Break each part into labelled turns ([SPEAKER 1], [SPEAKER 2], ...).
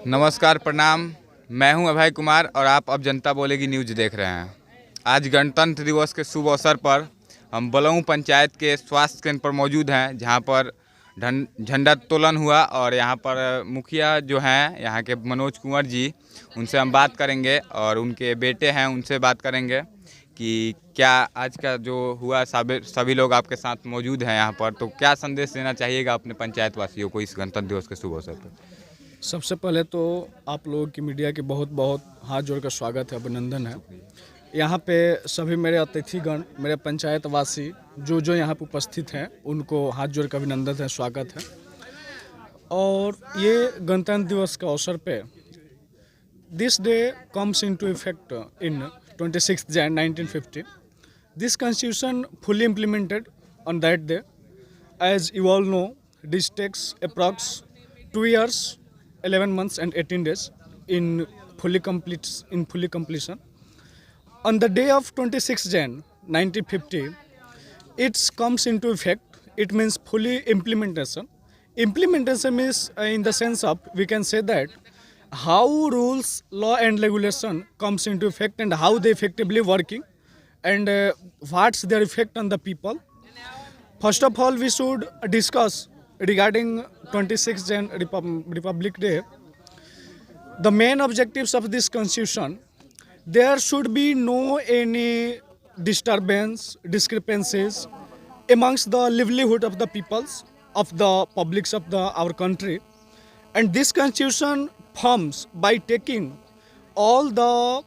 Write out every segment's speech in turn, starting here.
[SPEAKER 1] नमस्कार, प्रणाम। मैं हूं अभय कुमार और आप अब जनता बोलेगी न्यूज़ देख रहे हैं। आज गणतंत्र दिवस के शुभ अवसर पर हम बलऊ पंचायत के स्वास्थ्य केंद्र पर मौजूद हैं, जहां पर झंडोत्तोलन हुआ और यहां पर मुखिया जो हैं यहां के मनोज कुंवर जी, उनसे हम बात करेंगे और उनके बेटे हैं उनसे बात करेंगे कि क्या आज का जो हुआ, सभी लोग आपके साथ मौजूद हैं यहाँ पर, तो क्या संदेश देना चाहिएगा अपने पंचायत वासियों को इस गणतंत्र दिवस के शुभ अवसर पर।
[SPEAKER 2] सबसे पहले तो आप लोगों की मीडिया के बहुत बहुत हाथ जोड़कर स्वागत है, अभिनंदन है। यहाँ पे सभी मेरे अतिथिगण, मेरे पंचायतवासी जो यहाँ पे उपस्थित हैं, उनको हाथ जोड़कर अभिनंदन है, स्वागत है। और ये गणतंत्र दिवस के अवसर पे this day comes into effect in 26 Jan 1950. This constitution fully implemented on that day. As you all know, this takes approx 2 years, 11 months and 18 days in fully completion. On the day of 26 Jan 1950, it comes into effect. It means fully implementation. Implementation means in the sense of, we can say that how rules, law and regulation comes into effect and how they effectively working and what's their effect on the people. First of all, we should discuss regarding 26th Jan Republic Day. The main objectives of this constitution, there should be no any disturbance, discrepancies amongst the livelihood of the peoples, of the publics of our country. And this constitution forms by taking all the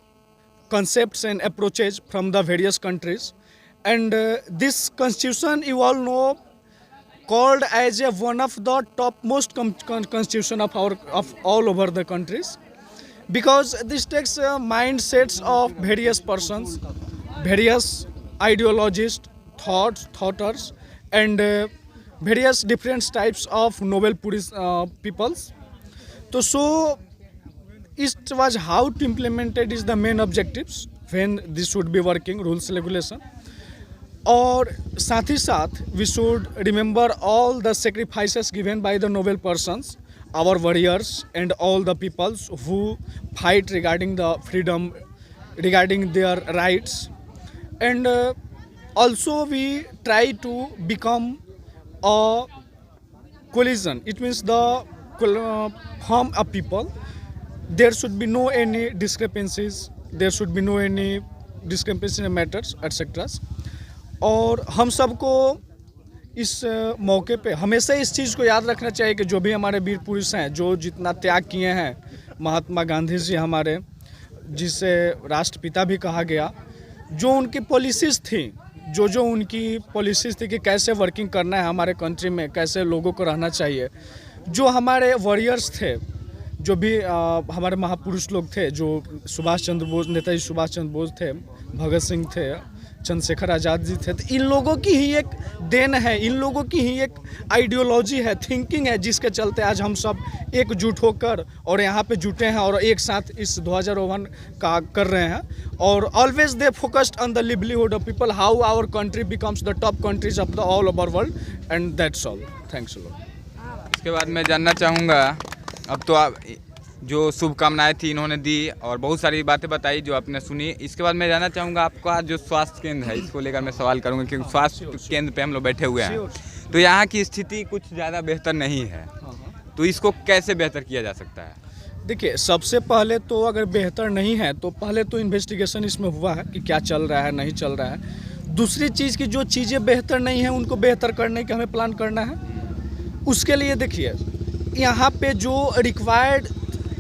[SPEAKER 2] concepts and approaches from the various countries. And this constitution, you all know, called as one of the topmost constitution of all over the countries, because this takes mindsets of various persons, various ideologists, thoughters, and various different types of noble peoples. So it was how to implement it is the main objectives when this should be working, rules regulation. और साथ ही साथ we should remember all the sacrifices given by the noble persons, our warriors and all the peoples who fight regarding the freedom, regarding their rights. And also we try to become a coalition. It means the form of people. There should be no any discrepancies, there should be no any discrepancy in matters, etc. और हम सबको इस मौके पे हमेशा इस चीज़ को याद रखना चाहिए कि जो भी हमारे वीर पुरुष हैं, जो जितना त्याग किए हैं, महात्मा गांधी जी हमारे, जिसे राष्ट्रपिता भी कहा गया, जो उनकी पॉलिसीज़ थी, जो उनकी पॉलिसीज़ थी कि कैसे वर्किंग करना है हमारे कंट्री में, कैसे लोगों को रहना चाहिए, जो हमारे वॉरियर्स थे, जो भी हमारे महापुरुष लोग थे, जो सुभाष चंद्र बोस, नेताजी सुभाष चंद्र बोस थे, भगत सिंह थे, चंद्रशेखर आज़ाद जी थे, तो इन लोगों की ही एक देन है, इन लोगों की ही एक आइडियोलॉजी है, थिंकिंग है, जिसके चलते आज हम सब एकजुट होकर और यहाँ पे जुटे हैं और एक साथ इस 2001 का कर रहे हैं. और always they focused on the livelihood of people, how our country becomes the top countries of the all over world, and that's all. Thanks a lot.
[SPEAKER 1] इसके बाद मैं जानना चाहूँगा, अब तो आप जो शुभकामनाएं थी इन्होंने दी और बहुत सारी बातें बताई जो आपने सुनी. इसके बाद मैं जानना चाहूँगा आपका जो स्वास्थ्य केंद्र है, इसको लेकर मैं सवाल करूँगा, क्योंकि स्वास्थ्य केंद्र पे हम लोग बैठे हुए हैं, तो यहाँ की स्थिति कुछ ज़्यादा बेहतर नहीं है, तो इसको कैसे बेहतर किया जा सकता है?
[SPEAKER 2] देखिए, सबसे पहले तो अगर बेहतर नहीं है तो पहले तो इन्वेस्टिगेशन इसमें हुआ है कि क्या चल रहा है, नहीं चल रहा है. दूसरी चीज़ की जो चीज़ें बेहतर नहीं हैं उनको बेहतर करने का हमें प्लान करना है. उसके लिए देखिए, यहाँ पे जो रिक्वायर्ड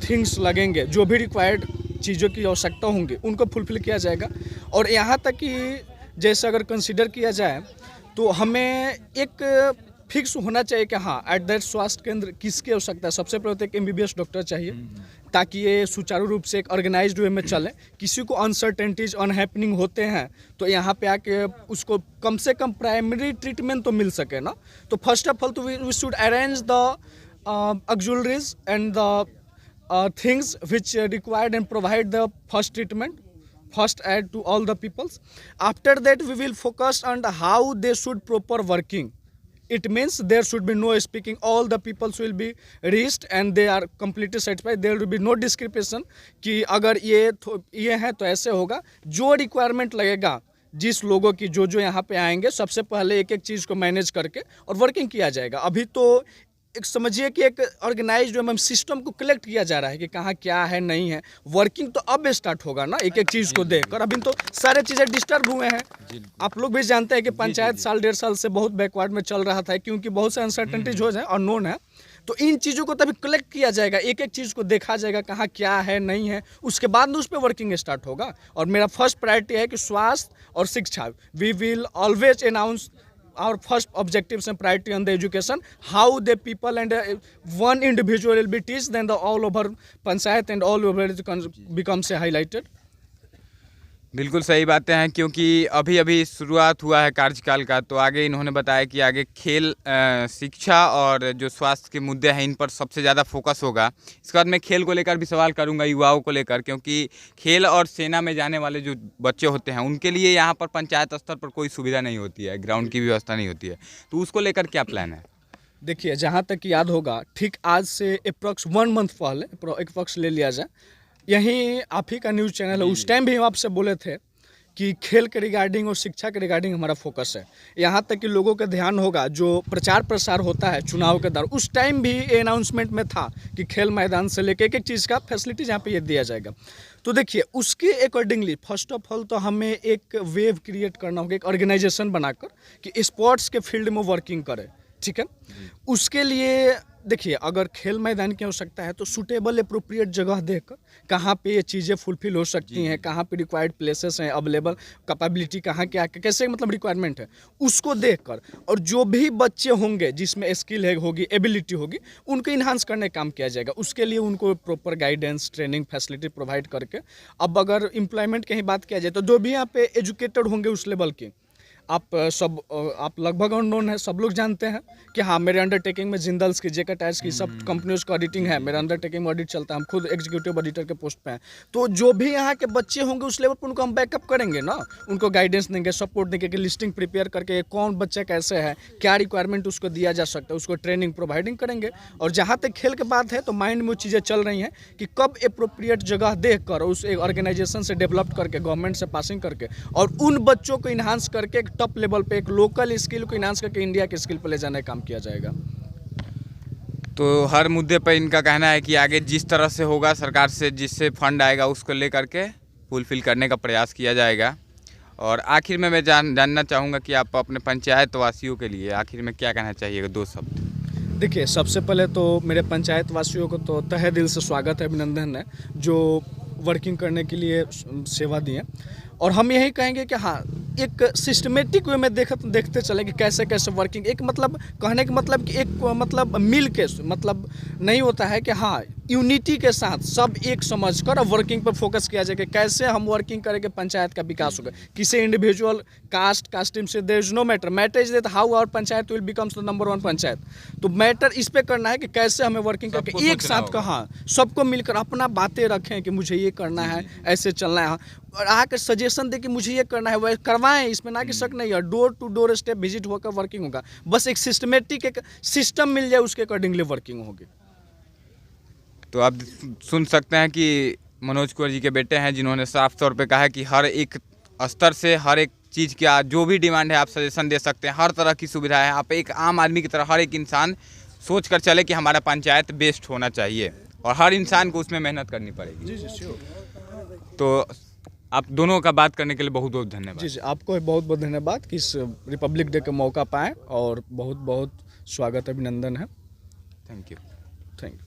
[SPEAKER 2] थिंग्स लगेंगे, जो भी रिक्वायर्ड चीज़ों की आवश्यकता होंगी, उनको फुलफिल किया जाएगा. और यहाँ तक कि जैसे अगर कंसीडर किया जाए तो हमें एक फिक्स होना चाहिए कि हाँ, एट दैट स्वास्थ्य केंद्र किसकी आवश्यकता है. सबसे पहले तो एक MBBS डॉक्टर चाहिए, ताकि ये सुचारू रूप से एक ऑर्गेनाइज्ड वे में चले. किसी को अनसर्टेनिटीज, अनहैपनिंग होते हैं तो यहाँ पे आके उसको कम से कम प्राइमरी ट्रीटमेंट तो मिल सके ना. तो फर्स्ट ऑफ ऑल तो we should arrange the auxiliaries and the things which required and provide the first treatment, first aid to all the peoples. After that we will focus on how they should proper working. it means there should be no speaking, all the peoples will be reached and they are completely satisfied, there will be no discrimination कि अगर ये है तो ऐसे होगा। जो requirement लगेगा जिस लोगों की जो यहाँ पे आएंगे, सबसे पहले एक एक चीज़ को मैनेज करके और वर्किंग किया जाएगा। अभी तो एक समझिए कि एक ऑर्गेनाइज जो है सिस्टम को कलेक्ट किया जा रहा है कि कहाँ क्या है नहीं है। वर्किंग तो अब स्टार्ट होगा ना, एक एक चीज़ को देखकर। अभी तो सारे चीज़ें डिस्टर्ब हुए हैं। आप लोग भी जानते हैं कि पंचायत साल 1.5 साल से बहुत बैकवर्ड में चल रहा था, क्योंकि बहुत से अनसर्टेनिटीज हो जाए और नोन है। तो इन चीज़ों को तभी कलेक्ट किया जाएगा, एक एक चीज़ को देखा जाएगा कहाँ क्या है नहीं है, उसके बाद में उस पर वर्किंग स्टार्ट होगा। और मेरा फर्स्ट प्रायोरिटी है कि स्वास्थ्य और शिक्षा, we will always announce our first objectives and priority on the education, how the people and one individual will be teach, then the all over panchayat and all over becomes highlighted.
[SPEAKER 1] बिल्कुल सही बातें हैं, क्योंकि अभी अभी शुरुआत हुआ है कार्यकाल का। तो आगे इन्होंने बताया कि आगे खेल, शिक्षा और जो स्वास्थ्य के मुद्दे हैं इन पर सबसे ज़्यादा फोकस होगा। इसके बाद मैं खेल को लेकर भी सवाल करूंगा, युवाओं को लेकर, क्योंकि खेल और सेना में जाने वाले जो बच्चे होते हैं उनके लिए यहाँ पर पंचायत स्तर पर कोई सुविधा नहीं होती है, ग्राउंड की व्यवस्था नहीं होती है। तो उसको लेकर क्या प्लान है?
[SPEAKER 2] देखिए, जहाँ तक याद होगा, ठीक आज से अप्रॉक्स 1 मंथ पहले, अप्रॉक्स ले लिया जाए, यहीं आप ही का न्यूज़ चैनल है, उस टाइम भी हम आपसे बोले थे कि खेल के रिगार्डिंग और शिक्षा के रिगार्डिंग हमारा फोकस है। यहाँ तक कि लोगों का ध्यान होगा, जो प्रचार प्रसार होता है चुनाव के दौरान, उस टाइम भी ये अनाउंसमेंट में था कि खेल मैदान से लेकर एक एक चीज़ का फैसिलिटीज यहाँ पे ये दिया जाएगा। तो देखिए, उसके अकॉर्डिंगली फर्स्ट ऑफ ऑल तो हमें एक वेव क्रिएट करना होगा, एक ऑर्गेनाइजेशन बनाकर कि स्पोर्ट्स के फील्ड में वर्किंग करे, ठीक है। उसके लिए देखिए, अगर खेल मैदान की आवश्यकता है तो सूटेबल अप्रोप्रिएट जगह देखकर कहाँ पे ये चीज़ें फुलफिल हो सकती हैं, कहाँ पे रिक्वायर्ड प्लेसेस हैं, अवेलेबल कैपेबिलिटी कहाँ क्या कैसे मतलब रिक्वायरमेंट है, उसको देखकर, और जो भी बच्चे होंगे जिसमें स्किल है होगी, एबिलिटी होगी, उनको इन्हांस करने का काम किया जाएगा। उसके लिए उनको proper guidance, training, facility provide करके। अब अगर एम्प्लॉयमेंट की ही बात किया जाए तो जो भी यहाँ पे एजुकेटेड होंगे उस लेवल की, आप लगभग अननोन है, सब लोग जानते हैं कि हाँ, मेरे अंडरटेकिंग में जिंदल्स की, जेके टायर्स की सब कंपनियों का ऑडिटिंग है, मेरा अंडरटेकिंग में ऑडिट चलता है, हम खुद एग्जीक्यूटिव ऑडिटर के पोस्ट पे हैं। तो जो भी यहाँ के बच्चे होंगे उस लेवल पर उनको हम बैकअप करेंगे ना, उनको गाइडेंस देंगे, सपोर्ट देंगे कि लिस्टिंग प्रिपेयर करके कौन बच्चा कैसे है, क्या रिक्वायरमेंट उसको दिया जा सकता है, उसको ट्रेनिंग प्रोवाइडिंग करेंगे। और जहाँ तक खेल की बात है तो माइंड में वो चीज़ें चल रही हैं कि कब अप्रोप्रिएट जगह देख कर उस एक ऑर्गेनाइजेशन से डेवलप करके, गवर्नमेंट से पासिंग करके, और उन बच्चों को इन्हांस करके एक टॉप लेवल पे, एक लोकल स्किल को इन्हांस करके इंडिया के स्किल पर ले जाने का काम किया जाएगा।
[SPEAKER 1] तो हर मुद्दे पर इनका कहना है कि आगे जिस तरह से होगा, सरकार से जिससे फंड आएगा उसको लेकर के फुलफिल करने का प्रयास किया जाएगा। और आखिर में मैं जानना चाहूँगा कि आप अपने पंचायत वासियों के लिए आखिर में क्या कहना चाहिएगा, 2 शब्द।
[SPEAKER 2] देखिए, सबसे पहले तो मेरे पंचायत वासियों को तो तहे दिल से स्वागत है, अभिनंदन है, जो वर्किंग करने के लिए सेवा दिए। और हम यही कहेंगे कि हाँ, एक सिस्टमेटिक वे में देखते चले कि कैसे कैसे वर्किंग, एक मतलब कहने का मतलब कि एक मतलब मिल के, मतलब नहीं होता है कि हाँ, यूनिटी के साथ सब एक समझकर अब वर्किंग पर फोकस किया जाए कि कैसे हम वर्किंग करेंगे, पंचायत का विकास होगा। किसी इंडिविजुअल कास्टिम से there is no matter is that how our panchayat will becomes the number 1 panchayat. तो मैटर इस पे करना है कि कैसे हमें वर्किंग करके एक साथ कहा, सबको मिलकर अपना बातें रखें कि मुझे ये करना है, ऐसे चलना है, और आके सजेशन दे कि मुझे ये करना है, वह करवाएं, इसमें ना कि शक नहीं है। Door to door step visit होकर वर्किंग होगा, बस एक सिस्टमेटिक एक सिस्टम मिल जाए, उसके अकॉर्डिंगली वर्किंग होगी।
[SPEAKER 1] तो आप सुन सकते हैं कि मनोज कुंवर जी के बेटे हैं, जिन्होंने साफ तौर पे कहा है कि हर एक स्तर से हर एक चीज़ का जो भी डिमांड है आप सजेशन दे सकते हैं, हर तरह की सुविधा है। आप एक आम आदमी की तरह हर एक इंसान सोच कर चले कि हमारा पंचायत बेस्ट होना चाहिए, और हर इंसान को उसमें मेहनत करनी पड़ेगी।
[SPEAKER 2] जी श्योर।
[SPEAKER 1] तो आप दोनों का बात करने के लिए बहुत बहुत धन्यवाद।
[SPEAKER 2] जी, आपको बहुत बहुत धन्यवाद कि इस रिपब्लिक डे का मौका पाएँ, और बहुत बहुत स्वागत, अभिनंदन है।
[SPEAKER 1] Thank you.
[SPEAKER 2] Thank you.